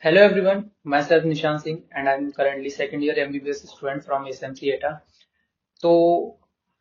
Hello everyone, myself Nishan Singh and I'm currently second year MBBS student from SMC एटा। तो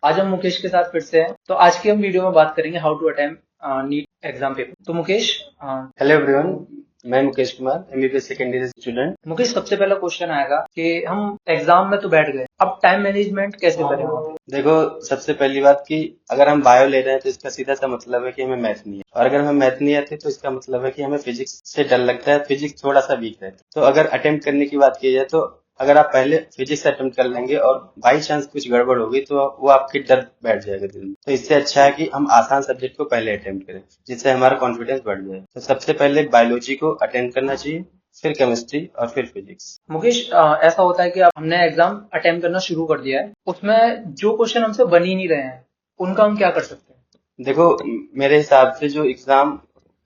आज हम मुकेश के साथ फिर से हैं। तो आज की हम वीडियो में बात करेंगे how to attempt NEET exam paper. तो मुकेश, हेलो एवरीवन, मैं Mukesh Kumar, MBBS second year student. Mukesh सबसे पहला क्वेश्चन आएगा कि हम एग्जाम में तो बैठ गए, अब टाइम मैनेजमेंट कैसे करें? देखो, सबसे पहली बात कि अगर हम बायो ले रहे हैं तो इसका सीधा सा मतलब है कि हमें मैथ नहीं है, और अगर हमें मैथ नहीं आती तो इसका मतलब है कि हमें फिजिक्स से डर लगता है, फिजिक्स थोड़ा सा वीक है। तो अगर अटेम्प्ट करने की बात की जाए तो अगर आप पहले फिजिक्स अटेम्प्ट कर लेंगे और बाई चांस कुछ गड़बड़ होगी तो वो आपकी डर बैठ जाएगा दिल में। तो इससे अच्छा है कि हम आसान सब्जेक्ट को पहले अटेम्प्ट करें, जिससे हमारा कॉन्फिडेंस बढ़ जाए। तो सबसे पहले बायोलॉजी को अटेम्प्ट करना चाहिए, फिर केमिस्ट्री और फिर फिजिक्स। मुकेश, ऐसा होता है कि अब हमने एग्जाम अटेम्प्ट करना शुरू कर दिया है, उसमें जो क्वेश्चन हमसे बन ही नहीं रहे हैं, उनका हम क्या कर सकते हैं? देखो, मेरे हिसाब से जो एग्जाम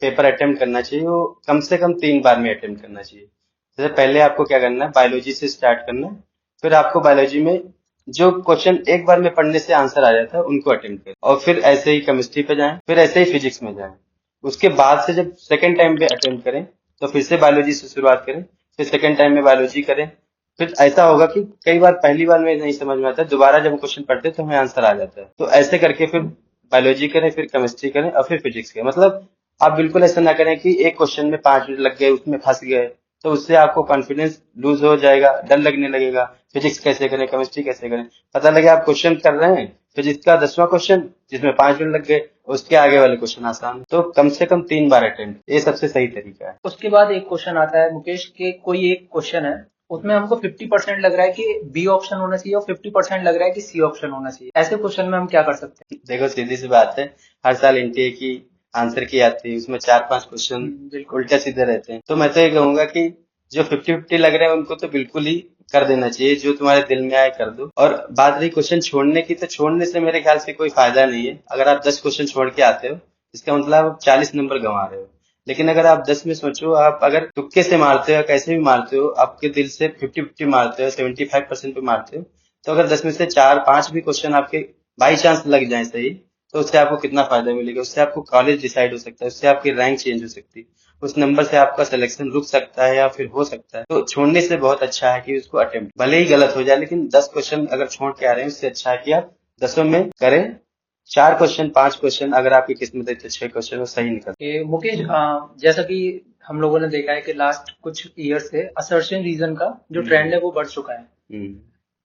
पेपर अटेम्प्ट करना चाहिए वो कम से कम 3 बार में अटेम्प्ट करना चाहिए। जैसे पहले आपको क्या करना है, बायोलॉजी से स्टार्ट करना है, फिर आपको बायोलॉजी में जो क्वेश्चन एक बार में पढ़ने से आंसर आ जाता है उनको अटेम्प्ट करें, और फिर ऐसे ही केमिस्ट्री पे जाएं, फिर ऐसे ही फिजिक्स में जाएं। उसके बाद से जब सेकेंड टाइम पे अटेम्प्ट करें तो फिर से बायोलॉजी से शुरुआत करें, फिर सेकेंड टाइम में बायोलॉजी करें। फिर ऐसा होगा कि कई बार पहली बार में नहीं समझ में आता है, दोबारा जब क्वेश्चन पढ़ते हैं तो हमें आंसर आ जाता है। तो ऐसे करके फिर बायोलॉजी करें, फिर केमिस्ट्री करें और फिर फिजिक्स करें। मतलब आप बिल्कुल ऐसा ना करें कि एक क्वेश्चन में 5 मिनट लग गए, उसमें फंस गए, तो उससे आपको कॉन्फिडेंस लूज हो जाएगा, डर लगने लगेगा। फिजिक्स कैसे करें, केमिस्ट्री कैसे करें, पता लगे आप क्वेश्चन कर रहे हैं फिजिक्स का 10वां क्वेश्चन जिसमें 5 मिनट लग गए, उसके आगे वाले क्वेश्चन आसान है। तो कम से कम 3 बार अटेम्प्ट, ये सबसे सही तरीका है। उसके बाद एक क्वेश्चन आता है मुकेश के, कोई एक क्वेश्चन है उसमें हमको 50% लग रहा है कि बी ऑप्शन होना चाहिए और 50% लग रहा है कि सी ऑप्शन होना चाहिए, ऐसे क्वेश्चन में हम क्या कर सकते हैं? देखो, सीधी सी बात है, हर साल एनटीए की आंसर की आती है, उसमें 4-5 क्वेश्चन बिल्कुल। उल्टा सीधे रहते हैं। तो मैं तो ये कहूंगा कि जो 50-50 लग रहे हैं उनको तो बिल्कुल ही कर देना चाहिए, जो तुम्हारे दिल में आए कर दो। और बात रही क्वेश्चन छोड़ने की, तो छोड़ने से मेरे ख्याल से कोई फायदा नहीं है। अगर आप 10 क्वेश्चन छोड़ के आते हो, इसका मतलब आप 40 नंबर गंवा रहे हो। लेकिन अगर आप 10 में सोचो, आप अगर तुक्के से मारते हो, कैसे भी मारते हो, आपके दिल से 50-50 मारते हो, 75% पे मारते हो, तो अगर 10 में से 4-5 भी क्वेश्चन आपके बाई चांस लग जाए सही, तो उससे आपको कितना फायदा मिलेगा। उससे आपको कॉलेज डिसाइड हो सकता है, उससे आपकी रैंक चेंज हो सकती है, उस नंबर से आपका सिलेक्शन रुक सकता है या फिर हो सकता है। तो छोड़ने से बहुत अच्छा है कि उसको अटेम्प्ट, भले ही गलत हो जाए, लेकिन 10 क्वेश्चन अगर छोड़ के आ रहे हैं उससे अच्छा है कि आप 10 में करें। 4 क्वेश्चन, 5 क्वेश्चन, अगर आपकी किस्मत है तो 6 क्वेश्चन वो सही निकल। मुकेश, जैसा कि हम लोगों ने देखा है कि लास्ट कुछ ईयर से असर्शन रीजन का जो ट्रेंड है वो बढ़ चुका है।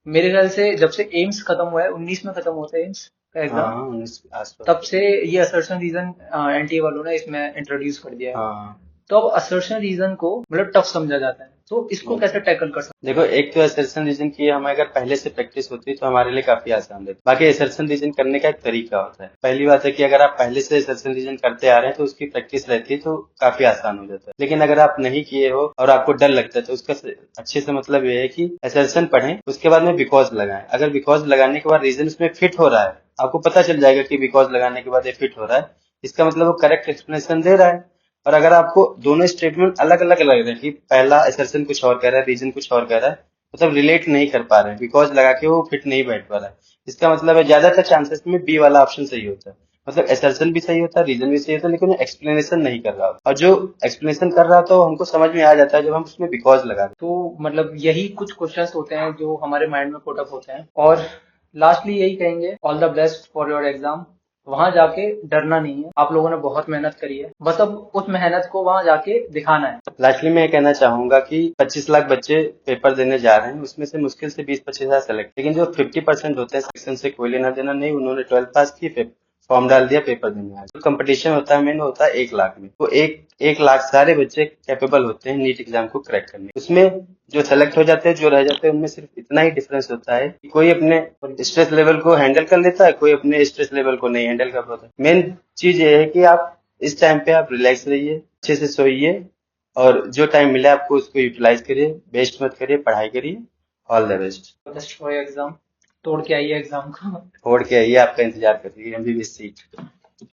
मेरे ख्याल से जब से एम्स खत्म हुआ है, 19 में खत्म होता है एम्स का एग्जाम, हाँ, 19 आसपास। तब से ये असर्शन रीजन एनटीए वालों ने इसमें इंट्रोड्यूस कर दिया है। हाँ, तो अब असर्शन रीजन को मतलब टफ समझा जाता है, तो इसको कैसे टैकल कर सकते देखो, एक तो असर्शन रीजन की हमें अगर पहले से प्रैक्टिस होती तो हमारे लिए काफी आसान रहती। बाकी असर्शन रीजन करने का एक तरीका होता है। पहली बात है कि अगर आप पहले से असर्शन रीजन करते आ रहे हैं तो उसकी प्रैक्टिस रहती है तो काफी आसान हो जाता है। लेकिन अगर आप नहीं किए हो और आपको डर लगता है तो उसका अच्छे से मतलब ये है कि असर्शन पढ़ें, उसके बाद में बिकॉज लगाएं। अगर बिकॉज लगाने के बाद रीजन उसमें फिट हो रहा है, आपको पता चल जाएगा कि बिकॉज लगाने के बाद ये फिट हो रहा है, इसका मतलब वो करेक्ट एक्सप्लेनेशन दे रहा है। और अगर आपको दोनों स्टेटमेंट अलग अलग लग रहे हैं कि पहला असर्शन कुछ और कह रहा है, रीजन कुछ और कह रहा है, मतलब रिलेट नहीं कर पा रहे हैं, बिकॉज लगा के वो फिट नहीं बैठ पा रहा है, इसका मतलब है ज्यादातर चांसेस में बी वाला ऑप्शन सही होता है। मतलब असर्शन भी सही होता है, रीजन भी सही होता है, लेकिन एक्सप्लेनेशन नहीं कर रहा होता। और जो एक्सप्लेनेशन कर रहा तो हमको समझ में आ जाता है जब हम उसमें बिकॉज लगा दें। तो मतलब यही कुछ क्वेश्चंस होते हैं जो हमारे माइंड में पुट अप होते हैं, और लास्टली यही कहेंगे, all the best for your exam. वहां जाके डरना नहीं है, आप लोगों ने बहुत मेहनत करी है, बस अब उस मेहनत को वहां जाके दिखाना है। लास्टली मैं ये कहना चाहूंगा कि 25 लाख बच्चे पेपर देने जा रहे हैं, उसमें से मुश्किल से 20-25 हजार सेलेक्ट, लेकिन जो 50% होते हैं सेक्शन से कोई लेना देना नहीं, उन्होंने 12th पास की, फॉर्म डाल दिया, पेपर देने आए। जो कंपटीशन होता है मेन होता है 1 लाख में, वो एक लाख सारे बच्चे कैपेबल होते हैं नीट एग्जाम को क्रैक करने। उसमें जो सेलेक्ट हो जाते हैं, जो रह जाते हैं, उनमें सिर्फ इतना ही डिफरेंस होता है कि कोई अपने स्ट्रेस लेवल को हैंडल कर लेता है, कोई अपने स्ट्रेस लेवल को नहीं हैंडल कर पाता। मेन चीज ये है कि आप इस टाइम पे आप रिलैक्स रहिए, अच्छे से सोइए, और जो टाइम मिला आपको उसको यूटिलाइज करिए, वेस्ट मत करिए, पढ़ाई करिए। All the best. Best for exam, तोड़ के आइए एग्जाम को। छोड़ के आइए, आपका इंतजार करिए एमबीबीएस सीट।